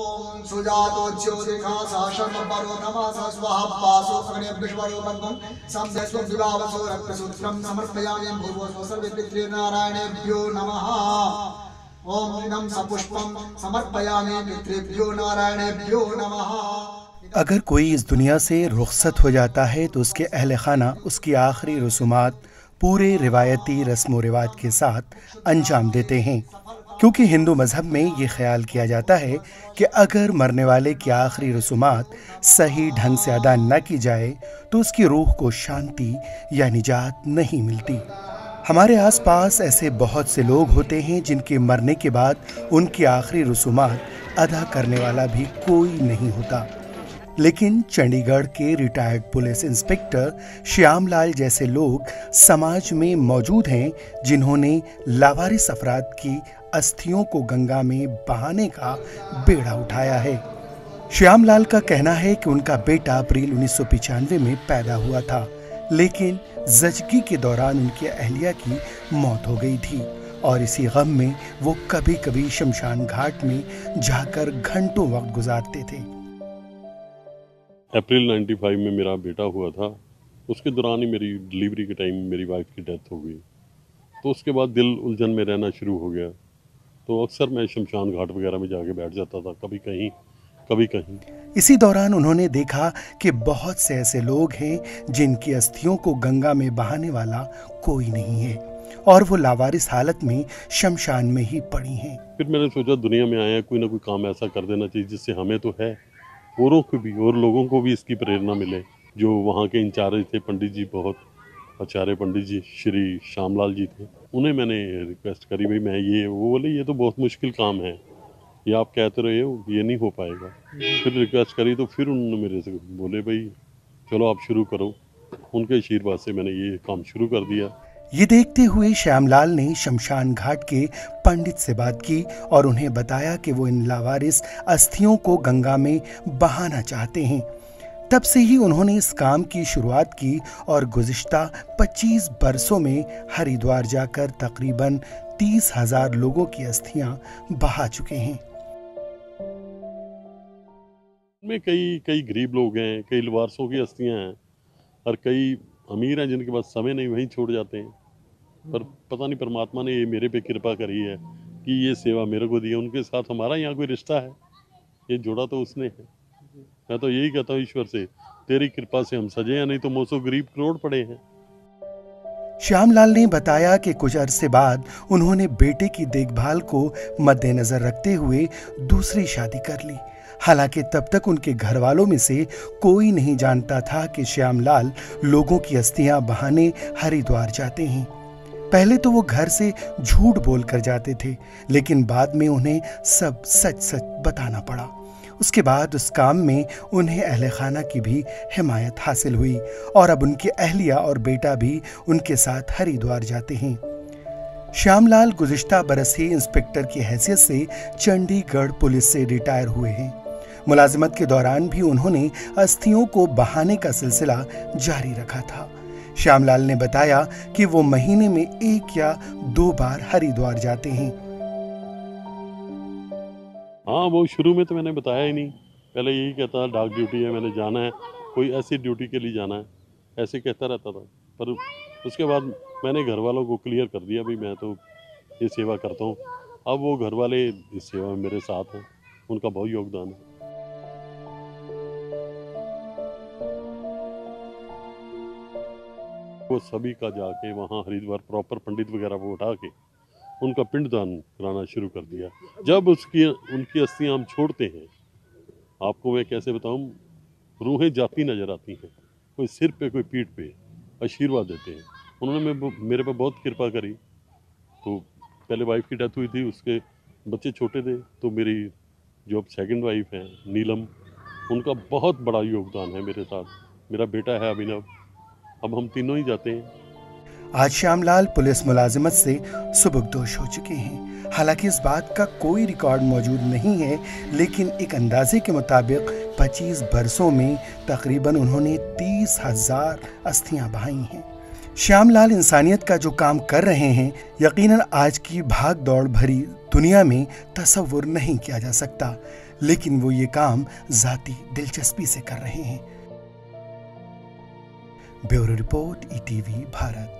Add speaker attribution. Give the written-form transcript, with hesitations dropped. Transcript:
Speaker 1: ओम सुजातोच्योदिखा साशम पर्वतमासा स्वाहापासो अग्नेभ्यश्वरोपद्मं संदेशो विवावसो रक्तसूत्रं समर्पयामि भूर्भुवस्व सर्वे पितृनारायणेभ्यो नमः। ओम इदं सपुष्पं समर्पयामि पितृभ्यो नारायणेभ्यो नमः।
Speaker 2: अगर कोई इस दुनिया से रुखसत हो जाता है तो उसके अहल खाना उसकी आखिरी रसूमात पूरे रिवायती रस्म व रिवाज के साथ अंजाम देते हैं, क्योंकि हिंदू मज़हब में ये ख्याल किया जाता है कि अगर मरने वाले की आखिरी रसूमात सही ढंग से अदा न की जाए तो उसकी रूह को शांति या निजात नहीं मिलती। हमारे आसपास ऐसे बहुत से लोग होते हैं जिनके मरने के बाद उनकी आखिरी रसूमात अदा करने वाला भी कोई नहीं होता, लेकिन चंडीगढ़ के रिटायर्ड पुलिस इंस्पेक्टर श्यामलाल जैसे लोग समाज में मौजूद हैं जिन्होंने लावारिस अफराद की अस्थियों को गंगा में बहाने का बेड़ा उठाया है। श्यामलाल का कहना है कि उनका बेटा अप्रैल 1995 में पैदा हुआ था, लेकिन ज़चगी के दौरान उनकी अहलिया की मौत हो गई थी और इसी गम में वो कभी कभी शमशान घाट में जाकर घंटों वक्त गुजारते थे।
Speaker 3: अप्रैल 95 में मेरा बेटा हुआ था, उसके दौरान ही मेरी डिलीवरी के टाइम मेरी वाइफ की डेथ हो गई, तो उसके बाद दिल उलझन में रहना शुरू हो गया। तो अक्सर मैं शमशान घाट वगैरह में जाके बैठ जाता था, कभी कहीं कभी कहीं।
Speaker 2: इसी दौरान उन्होंने देखा कि बहुत से ऐसे लोग हैं जिनकी अस्थियों को गंगा में बहाने वाला कोई नहीं है और वो लावारिस हालत में शमशान में ही पड़ी हैं।
Speaker 3: फिर मैंने सोचा दुनिया में आया कोई ना कोई काम ऐसा कर देना चाहिए जिससे हमें तो है, औरों को भी और लोगों को भी इसकी प्रेरणा मिले। जो वहाँ के इंचार्ज थे पंडित जी, बहुत आचार्य पंडित जी श्री श्यामलाल जी थे, उन्हें मैंने रिक्वेस्ट करी भाई मैं ये, वो बोले ये तो बहुत मुश्किल काम है, ये आप कहते रहे हो ये नहीं हो पाएगा। फिर रिक्वेस्ट करी तो फिर उन्होंने मेरे से बोले भाई चलो आप शुरू करो। उनके आशीर्वाद से मैंने ये काम शुरू कर दिया।
Speaker 2: ये देखते हुए श्यामलाल ने शमशान घाट के पंडित से बात की और उन्हें बताया कि वो इन लावारिस अस्थियों को गंगा में बहाना चाहते हैं। तब से ही उन्होंने इस काम की शुरुआत की और गुज़िश्ता 25 बरसों में हरिद्वार जाकर तकरीबन 30,000 लोगों की अस्थियां बहा चुके हैं।
Speaker 3: में कई गरीब लोग हैं, कई लवारसों की अस्थियां हैं और कई अमीर हैं जिनके पास समय नहीं, वहीं छोड़ जाते हैं। पर पता नहीं परमात्मा ने ये मेरे पे कृपा करी है कि ये सेवा मेरे को दी है। उनके साथ हमारा यहाँ कोई रिश्ता है, ये जोड़ा तो उसने है। मैं तो यही कहता हूँ ईश्वर से तेरी कृपा से हम सजे हैं, नहीं तो मोसो गरीब करोड़ पड़े हैं।
Speaker 2: श्यामलाल ने बताया कि कुछ अरसे बाद उन्होंने बेटे की देखभाल को मद्देनजर रखते हुए दूसरी शादी कर ली। हालांकि तब तक उनके घर वालों में से कोई नहीं जानता था कि श्यामलाल लोगों की अस्थियां बहाने हरिद्वार जाते हैं। पहले तो वो घर से झूठ बोलकर जाते थे, लेकिन बाद में उन्हें सब सच सच बताना पड़ा। उसके बाद उस काम में उन्हें अहले खाना की भी हिमायत हासिल हुई और अब उनकी अहलिया और बेटा भी उनके साथ हरिद्वार जाते हैं। श्यामलाल गुज़िश्ता बरस ही इंस्पेक्टर की हैसियत से चंडीगढ़ पुलिस से रिटायर हुए हैं। मुलाजिमत के दौरान भी उन्होंने अस्थियों को बहाने का सिलसिला जारी रखा था। श्यामलाल ने बताया कि वो महीने में 1 या 2 बार हरिद्वार जाते हैं।
Speaker 3: हाँ, वो शुरू में तो मैंने बताया ही नहीं, पहले यही कहता था डाक ड्यूटी है, मैंने जाना है, कोई ऐसी ड्यूटी के लिए जाना है, ऐसे कहता रहता था। पर उसके बाद मैंने घर वालों को क्लियर कर दिया भाई मैं तो ये सेवा करता हूँ। अब वो घर वाले इस सेवा में मेरे साथ हैं, उनका बहुत योगदान है। वो सभी का जाके वहाँ हरिद्वार प्रॉपर पंडित वगैरह को उठा के उनका पिंडदान कराना शुरू कर दिया। जब उनकी अस्थियां हम छोड़ते हैं, आपको मैं कैसे बताऊं, रूहें जाती नजर आती हैं, कोई सिर पे कोई पीठ पे आशीर्वाद देते हैं। उन्होंने मेरे पे बहुत कृपा करी। तो पहले वाइफ की डेथ हुई थी, उसके बच्चे छोटे थे, तो मेरी जो अब सेकंड वाइफ है नीलम, उनका बहुत बड़ा योगदान है मेरे साथ। मेरा बेटा है अभिनव, अब हम तीनों ही जाते हैं।
Speaker 2: आज श्यामलाल पुलिस मुलाजिमत से सुबुकदोश हो चुके हैं। हालांकि इस बात का कोई रिकॉर्ड मौजूद नहीं है, लेकिन एक अंदाजे के मुताबिक 25 बरसों में तकरीबन उन्होंने 30,000 अस्थियां बहाई हैं। श्यामलाल इंसानियत का जो काम कर रहे हैं, यकीनन आज की भाग दौड़ भरी दुनिया में तसव्वुर नहीं किया जा सकता। लेकिन वो ये काम जाती दिलचस्पी से कर रहे हैं। Bureau report, ETV Bharat.